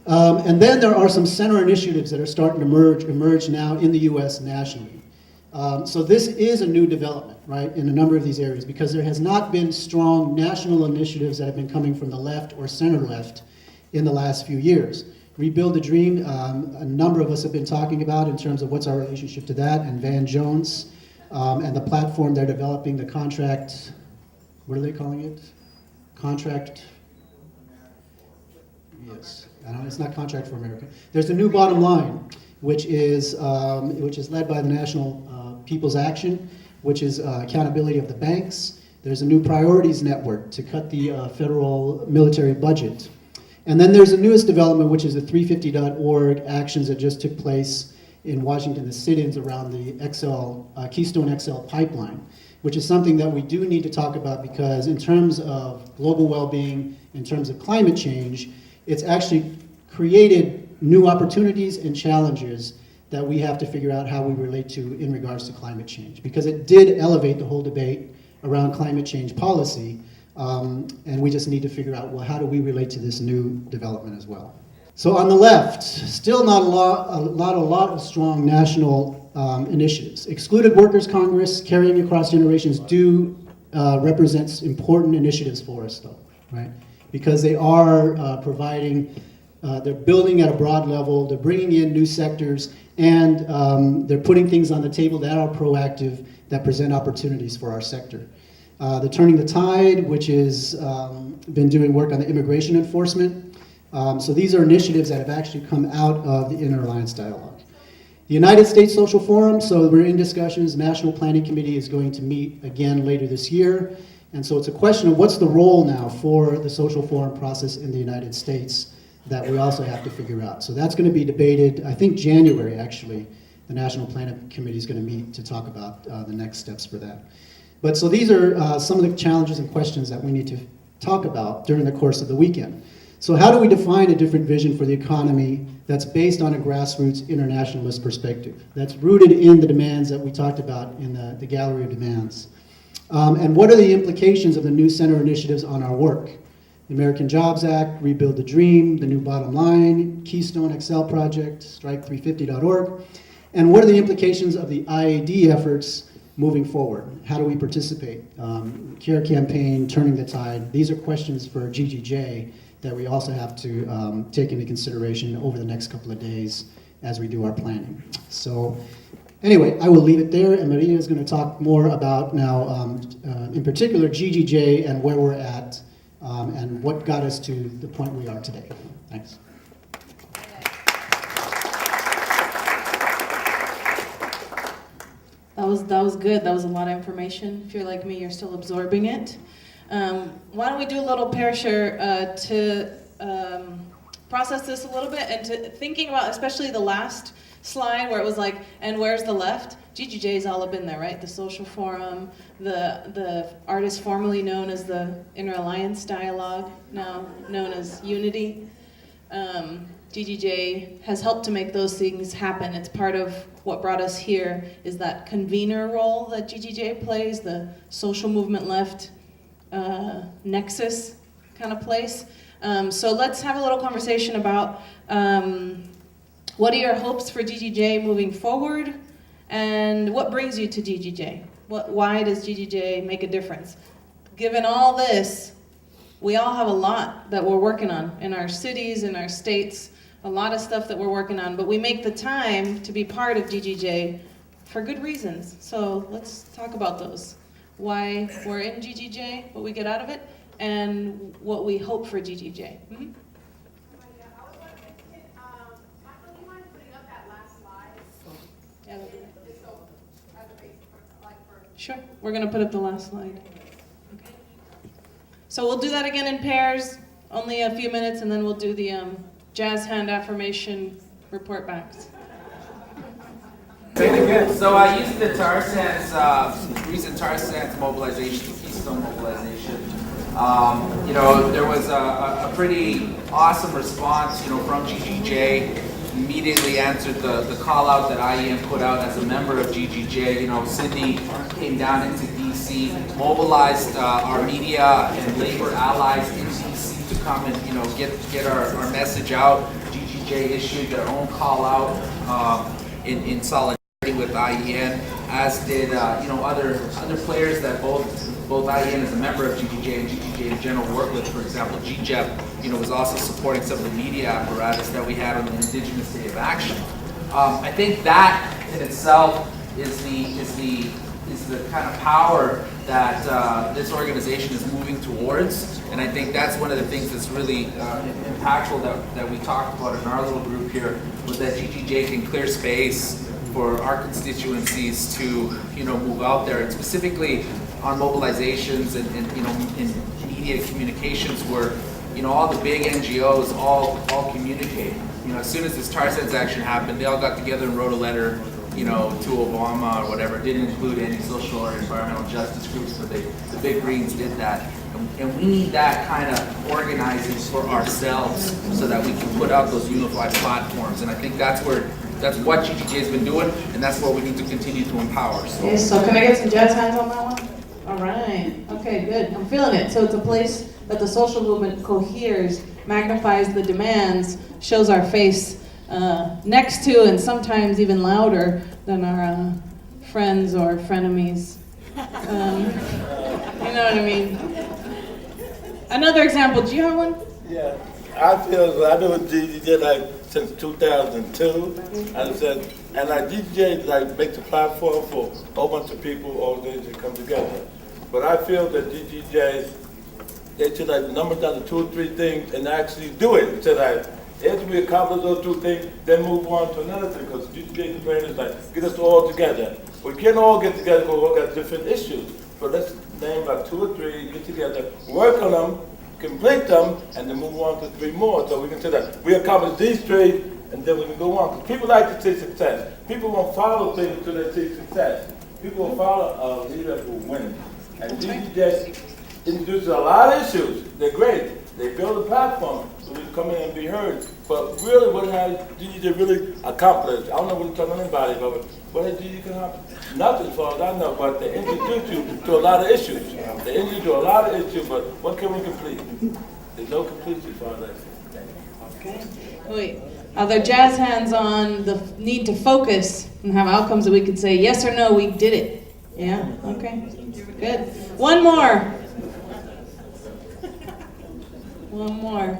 And then there are some center initiatives that are starting to emerge now in the U.S. nationally. So this is a new development, right, in a number of these areas, because there has not been strong national initiatives that have been coming from the left or center left in the last few years. Rebuild the Dream, a number of us have been talking about in terms of what's our relationship to that, and Van Jones, and the platform they're developing, the contract, what are they calling it? Contract, yes, it's not Contract for America. There's the New Bottom Line, which is led by the National People's Action, which is accountability of the banks. There's a new priorities network to cut the federal military budget. And then there's the newest development, which is the 350.org actions that just took place in Washington, the sit-ins around the Keystone XL pipeline, which is something that we do need to talk about, because in terms of global well-being, in terms of climate change, it's actually created new opportunities and challenges that we have to figure out how we relate to in regards to climate change, because it did elevate the whole debate around climate change policy, and we just need to figure out, well, how do we relate to this new development as well? So on the left, still not a lot of strong national initiatives. Excluded Workers Congress, carrying across generations, do represent important initiatives for us, though, right? Because they are providing, they're building at a broad level, they're bringing in new sectors, and they're putting things on the table that are proactive, that present opportunities for our sector. The Turning the Tide, which has been doing work on the immigration enforcement. So these are initiatives that have actually come out of the Inner Alliance Dialogue. The United States Social Forum, so we're in discussions. National Planning Committee is going to meet again later this year. And so it's a question of what's the role now for the social forum process in the United States that we also have to figure out. So that's going to be debated, I think January actually. The National Planning Committee is going to meet to talk about the next steps for that. But so these are some of the challenges and questions that we need to talk about during the course of the weekend. So how do we define a different vision for the economy that's based on a grassroots internationalist perspective, that's rooted in the demands that we talked about in the gallery of demands? And what are the implications of the new center initiatives on our work? The American Jobs Act, Rebuild the Dream, the New Bottom Line, Keystone XL Project, Strike350.org. And what are the implications of the IAD efforts moving forward? How do we participate? CARE campaign, Turning the Tide. These are questions for GGJ that we also have to take into consideration over the next couple of days as we do our planning. So anyway, I will leave it there, and Maria is going to talk more about now, in particular, GGJ and where we're at, and what got us to the point we are today. Thanks. That was good. That was a lot of information. If you're like me, you're still absorbing it. Why don't we do a little pair share to process this a little bit, and to thinking about especially the last slide where it was like, and where's the left? GGJ is all up in there, right? The Social Forum, the artist formerly known as the Inner Alliance Dialogue, now known as Unity. GGJ has helped to make those things happen. It's part of what brought us here, is that convener role that GGJ plays, the social movement left nexus kind of place. So let's have a little conversation about what are your hopes for GGJ moving forward, and what brings you to GGJ? Why does GGJ make a difference? Given all this, we all have a lot that we're working on in our cities, in our states, a lot of stuff that we're working on, but we make the time to be part of GGJ for good reasons. So let's talk about those. Why we're in GGJ, what we get out of it, and what we hope for GGJ. Mm-hmm. Sure, we're going to put up the last slide. Okay. So we'll do that again in pairs, only a few minutes, and then we'll do the jazz hand affirmation report backs. Say it again. So I used the tar sands, recent tar sands mobilization, Keystone mobilization. There was a pretty awesome response, from GGJ. Immediately answered the call out that IEM put out as a member of GGJ. Sydney came down into DC, mobilized our media and labor allies in DC to come and, get our message out. GGJ issued their own call out in solidarity with IEN, as did other players that both IEN as a member of GGJ and GGJ in general work with. For example, GGEP, was also supporting some of the media apparatus that we had on the Indigenous Day of Action. I think that in itself is the kind of power that this organization is moving towards, and I think that's one of the things that's really impactful that we talked about in our little group here, was that GGJ can clear space for our constituencies to move out there, and specifically on mobilizations and in media communications, where all the big NGOs all communicate. As soon as this tar sands action happened, they all got together and wrote a letter to Obama or whatever. It didn't include any social or environmental justice groups, but the big greens did that. And we need that kind of organizing for ourselves so that we can put out those unified platforms. And I think that's what GGJ has been doing, and that's what we need to continue to empower. So can I get some jazz hands on that one? All right. Okay, good. I'm feeling it. So it's a place that the social movement coheres, magnifies the demands, shows our face next to, and sometimes even louder than our friends or frenemies. You know what I mean? Another example. Do you have one? Yeah, I've been with GGJ since 2002, and GGJ makes a platform for a whole bunch of people, all days to come together. But I feel that GGJ, they should number down to 2 or 3 things and actually do it. So that after we accomplish those 2 things, then move on to another thing. Because GGJ's plan is get us all together. We can't all get together because we all got different issues. So let's name about 2 or 3, get together, work on them, complete them, and then move on to 3 more. So we can say that we accomplished these 3, and then we can go on. Because people like to see success. People won't follow things until they see success. People will follow a leader who wins. And GGJ introduces a lot of issues. They're great. They build a platform so we can come in and be heard. But really, what has GGJ really accomplished? I don't know what to tell anybody, but what has GGJ accomplished? Nothing, as far as I know, but they introduce you to a lot of issues. They introduce you to a lot of issues, but what can we complete? There's no completion, as far as I see. Okay. Wait. Are there jazz hands on the need to focus and have outcomes that we could say, yes or no, we did it? Yeah? Okay. Good. One more. One more.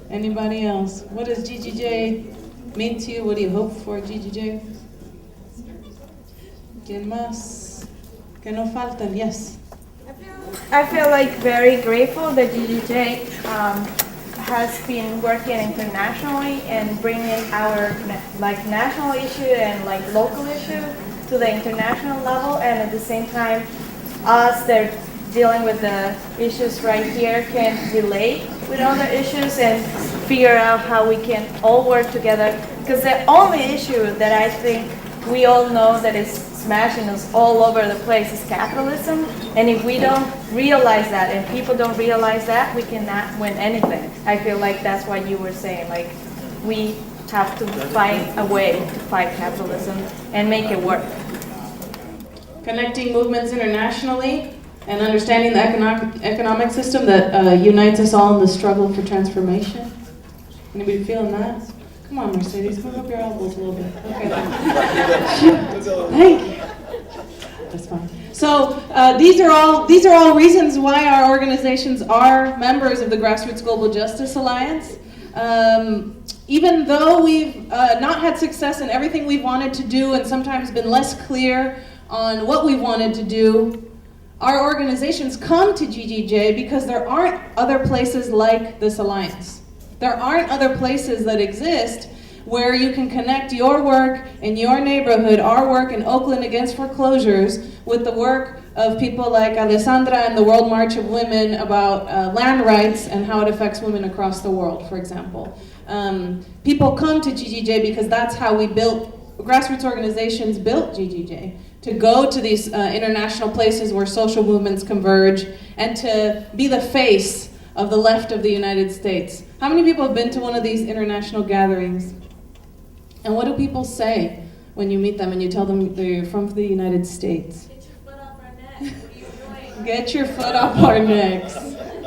Anybody else? What does GGJ mean to you? What do you hope for GGJ? ¿Quién más? Que no faltan? Yes. I feel very grateful that GGJ has been working internationally and bringing our national issue and local issue to the international level, and at the same time, us that are dealing with the issues right here can relate with other issues and figure out how we can all work together. Because the only issue that I think we all know that is smashing us all over the place is capitalism, and if we don't realize that and people don't realize that, we cannot win anything. I feel like that's what you were saying, we have to find a way to fight capitalism and make it work. Connecting movements internationally and understanding the economic system that unites us all in the struggle for transformation. Anybody feeling that? Come on, Mercedes, move up your elbows a little bit. Okay. Thank you. That's fine. So these are all reasons why our organizations are members of the Grassroots Global Justice Alliance. Even though we've not had success in everything we've wanted to do and sometimes been less clear on what we wanted to do, our organizations come to GGJ because there aren't other places like this alliance. There aren't other places that exist where you can connect your work in your neighborhood, our work in Oakland against foreclosures, with the work of people like Alessandra and the World March of Women about land rights and how it affects women across the world, for example. People come to GGJ because that's how we built, grassroots organizations built GGJ, to go to these international places where social movements converge and to be the face of the left of the United States. How many people have been to one of these international gatherings? And what do people say when you meet them and you tell them they're from the United States? Get your foot off our neck. What are you doing? Get your foot off our necks.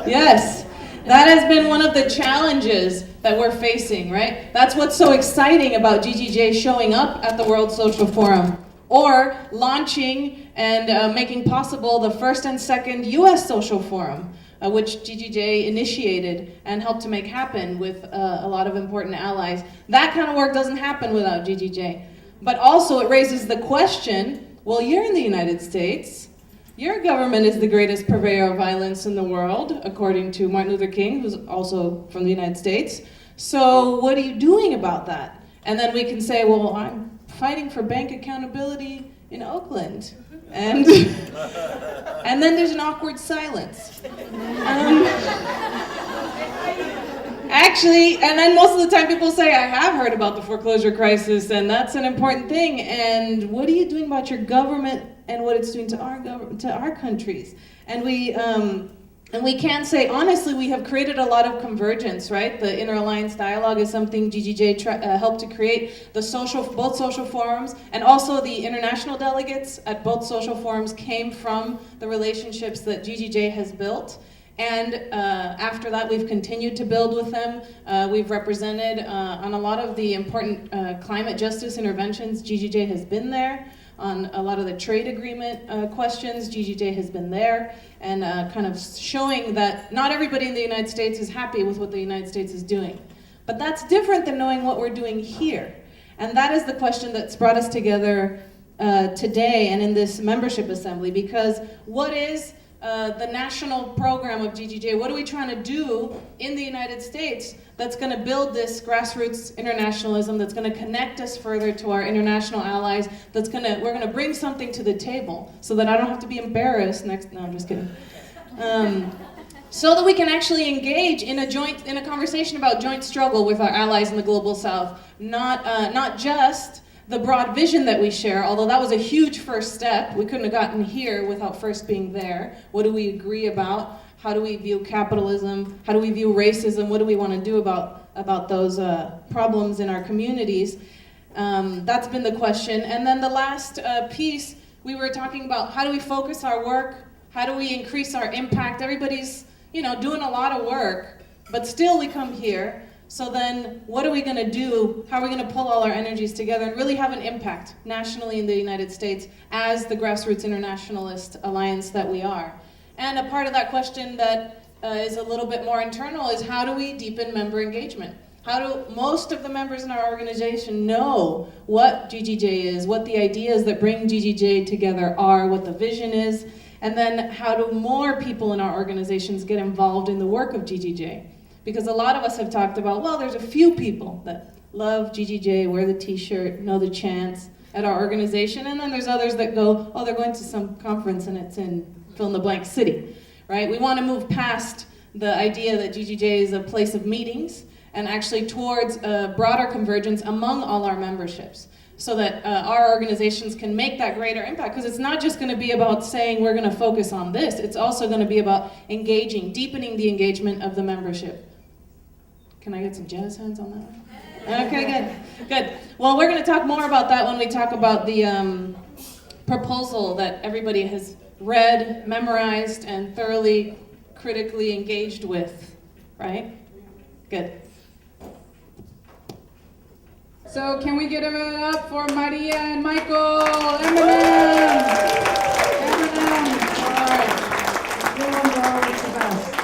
Yes. That has been one of the challenges that we're facing, right? That's what's so exciting about GGJ showing up at the World Social Forum, or launching and making possible the first and second U.S. Social Forum, which GGJ initiated and helped to make happen with a lot of important allies. That kind of work doesn't happen without GGJ. But also it raises the question, well, you're in the United States. Your government is the greatest purveyor of violence in the world, according to Martin Luther King, who's also from the United States. So what are you doing about that? And then we can say, well, I'm fighting for bank accountability in Oakland. And and then there's an awkward silence. Actually, and then most of the time people say, I have heard about the foreclosure crisis, and that's an important thing. And what are you doing about your government and what it's doing to our countries? And we can say, honestly, we have created a lot of convergence, right? The Inter-Alliance Dialogue is something GGJ helped to create. Both social forums, and also the international delegates at both social forums came from the relationships that GGJ has built. And after that, we've continued to build with them. We've represented on a lot of the important climate justice interventions. GGJ has been there. On a lot of the trade agreement questions, GGJ has been there, and kind of showing that not everybody in the United States is happy with what the United States is doing. But that's different than knowing what we're doing here. And that is the question that's brought us together today and in this membership assembly, because what is the national program of GGJ? What are we trying to do in the United States that's going to build this grassroots internationalism, that's going to connect us further to our international allies, we're going to bring something to the table so that I don't have to be embarrassed no, I'm just kidding. So that we can actually engage in a conversation about joint struggle with our allies in the global south, not just the broad vision that we share, although that was a huge first step. We couldn't have gotten here without first being there. What do we agree about? How do we view capitalism? How do we view racism? What do we want to do about those problems in our communities? That's been the question. And then the last piece, we were talking about how do we focus our work? How do we increase our impact? Everybody's, doing a lot of work, but still we come here. So then what are we going to do? How are we going to pull all our energies together and really have an impact nationally in the United States as the Grassroots Internationalist Alliance that we are? And a part of that question that is a little bit more internal is how do we deepen member engagement? How do most of the members in our organization know what GGJ is, what the ideas that bring GGJ together are, what the vision is, and then how do more people in our organizations get involved in the work of GGJ? Because a lot of us have talked about, well, there's a few people that love GGJ, wear the t-shirt, know the chants at our organization, and then there's others that go, oh, they're going to some conference and it's in fill-in-the-blank city, right? We want to move past the idea that GGJ is a place of meetings and actually towards a broader convergence among all our memberships so that our organizations can make that greater impact. Because it's not just going to be about saying we're going to focus on this, it's also going to be about engaging, deepening the engagement of the membership. Can I get some jazz hands on that one? Okay, good. Well, we're going to talk more about that when we talk about the proposal that everybody has read, memorized, and thoroughly, critically engaged with, right? Good. So can we get it up for Maria and Michael? Eminem! All right. You're always the best.